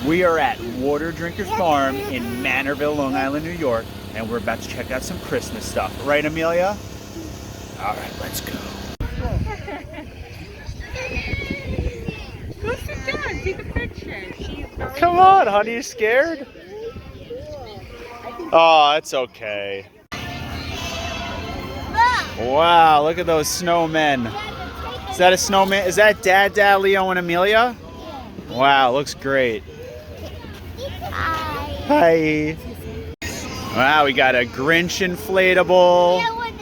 We are at WaterDrinker Farm in Manorville, Long Island, New York, and we're about to check out some Christmas stuff. Right, Amelia? All right, let's go. Go sit down, take a picture. Come on, honey, you scared? Oh, it's okay. Wow, look at those snowmen. Is that a snowman? Is that Dad, Leo, and Amelia? Wow, looks great. Hi. Wow, we got a Grinch Inflatable. Yeah, with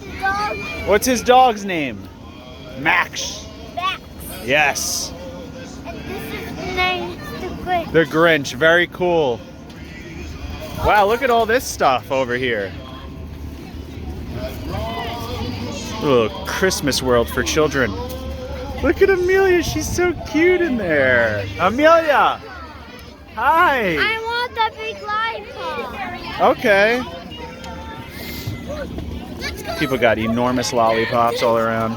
the dog. What's his dog's name? Max. Max. Yes. And this is the name, the Grinch. The Grinch, very cool. Wow, look at all this stuff over here. A little Christmas world for children. Look at Amelia, she's so cute in there. Amelia! Hi! I want the big lollipop. Okay. People got enormous lollipops all around.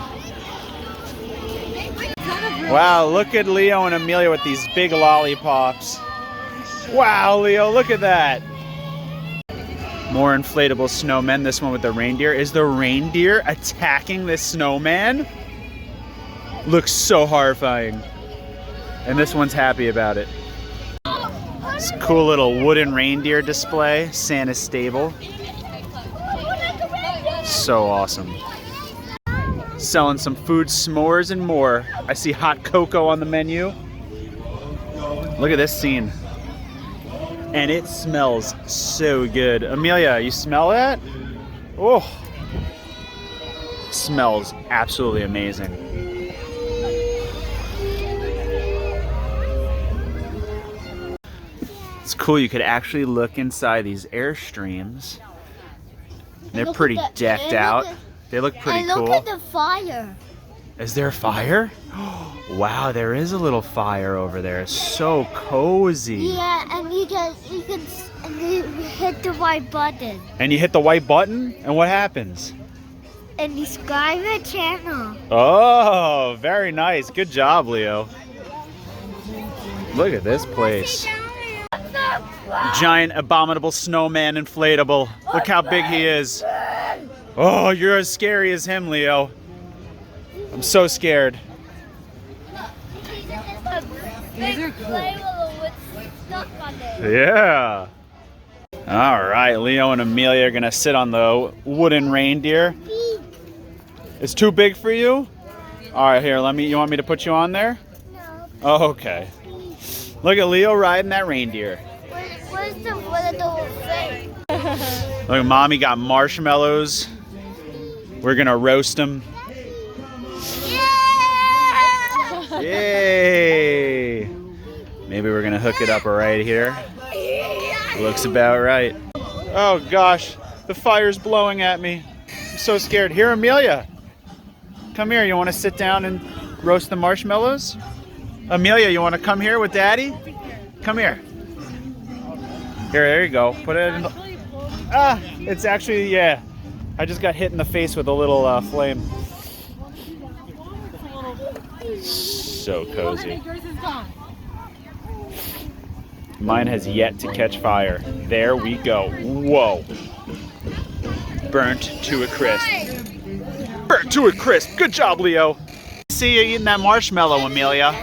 Wow, look at Leo and Amelia with these big lollipops. Wow, Leo, look at that. More inflatable snowmen. This one with the reindeer. Is the reindeer attacking this snowman? Looks so horrifying. And this one's happy about it. This cool little wooden reindeer display. Santa's stable. So awesome. Selling some food, s'mores, and more. I see hot cocoa on the menu. Look at this scene. And it smells so good. Amelia, you smell that? Oh, smells absolutely amazing. It's cool, you could actually look inside these Airstreams. They're pretty decked out. They look pretty cool. And look at the fire. Is there fire? Wow, there is a little fire over there. It's so cozy. Yeah, and you hit the white button. And you hit the white button, and what happens? And subscribe the channel. Oh, very nice. Good job, Leo. Look at this place. Giant abominable snowman inflatable. Look how big he is. Oh, you're as scary as him, Leo. I'm so scared. These are cool. Yeah. All right, Leo and Amelia are gonna sit on the wooden reindeer. It's too big for you? All right, here, you want me to put you on there? No. Oh, okay. Look at Leo riding that reindeer. Where's the little thing? Look, Mommy got marshmallows. We're gonna roast them. Yeah! Yay! Maybe we're gonna hook it up right here. Looks about right. Oh gosh, the fire's blowing at me. I'm so scared. Here, Amelia. Come here, you wanna sit down and roast the marshmallows? Amelia, you wanna come here with Daddy? Come here. Here, there you go. Put it in the... Ah, it's actually, yeah. I just got hit in the face with a little flame. So cozy. Mine has yet to catch fire. There we go. Whoa. Burnt to a crisp. Burnt to a crisp. Good job, Leo. See you eating that marshmallow, Amelia.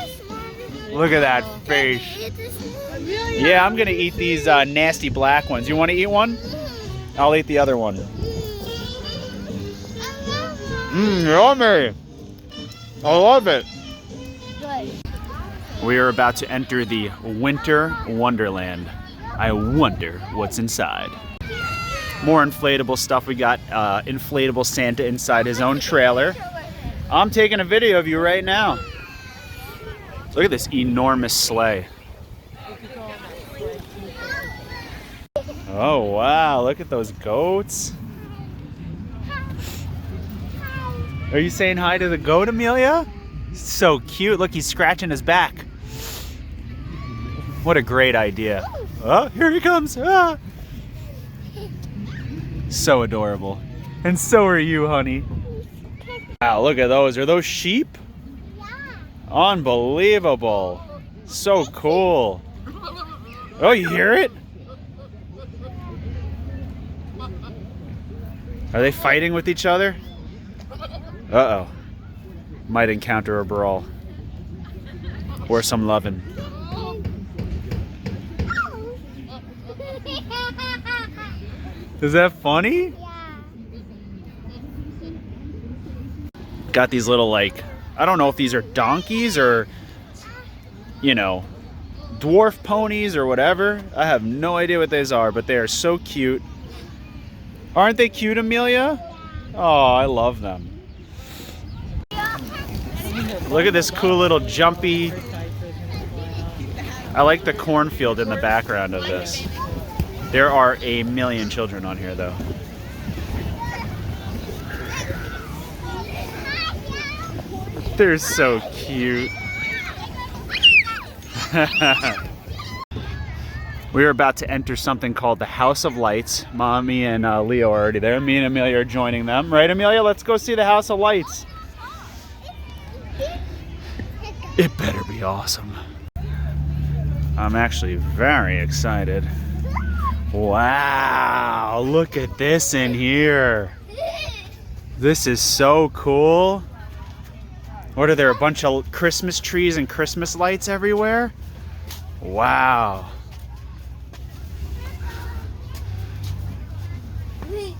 Look at that face. Yeah, I'm gonna eat these nasty black ones. You want to eat one? I'll eat the other one. Yummy. I love it. We are about to enter the winter wonderland. I wonder what's inside. More inflatable stuff. We got inflatable Santa inside his own trailer. I'm taking a video of you right now. Look at this enormous sleigh. Oh wow, look at those goats. Are you saying hi to the goat, Amelia? So cute. Look, he's scratching his back. What a great idea. Oh, here he comes. Ah. So adorable. And so are you, honey. Wow, look at those. Are those sheep? Yeah. Unbelievable. So cool. Oh, you hear it? Are they fighting with each other? Uh-oh. Might encounter a brawl. Or some lovin'. Is that funny? Yeah. Got these little, like, I don't know if these are donkeys or, you know, dwarf ponies or whatever. I have no idea what these are, but they are so cute. Aren't they cute, Amelia? Oh, I love them. Look at this cool little Jumpy. I like the cornfield in the background of this. There are a million children on here, though. They're so cute. We are about to enter something called the House of Lights. Mommy and Leo are already there. Me and Amelia are joining them. Right, Amelia? Let's go see the House of Lights. It better be awesome. I'm actually very excited. Wow, look at this in here. This is so cool. What are there, a bunch of Christmas trees and Christmas lights everywhere? Wow.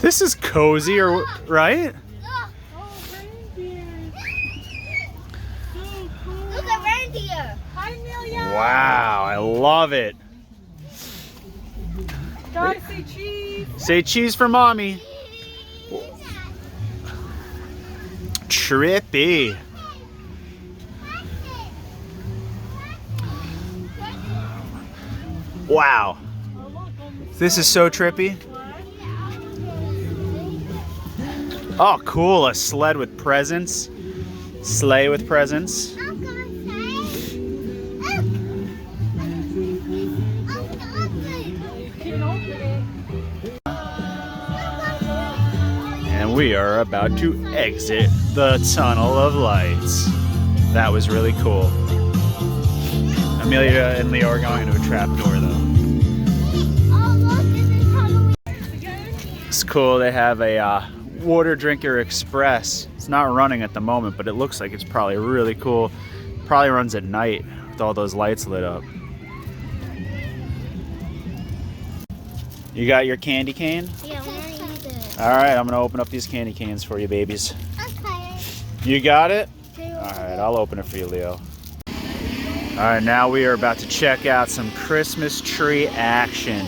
This is cozy, or right? Look at Reindeer. Hi, Amelia. Wow, I love it. Gotta say cheese. Say cheese for mommy. Trippy. Wow. This is so trippy. Oh, cool. A sled with presents. Sleigh with presents. And we are about to exit the tunnel of lights. That was really cool. Amelia and Leo are going into a trap door, though. It's cool. They have a WaterDrinker Express. It's not running at the moment, but it looks like it's probably really cool. Probably runs at night with all those lights lit up. You got your candy cane? Yeah, I'm gonna eat it. All right, I'm gonna open up these candy canes for you, babies. Okay. You got it? All right, I'll open it for you, Leo. All right, now we are about to check out some Christmas tree action.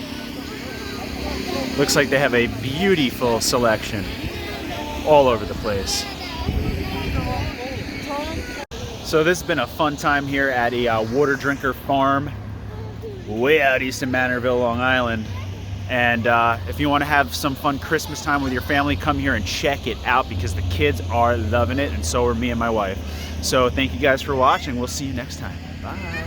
Looks like they have a beautiful selection all over the place. So this has been a fun time here at a WaterDrinker farm way out east of Manorville, Long Island. And if you want to have some fun Christmas time with your family, come here and check it out because the kids are loving it, and so are me and my wife. So thank you guys for watching. We'll see you next time. Bye.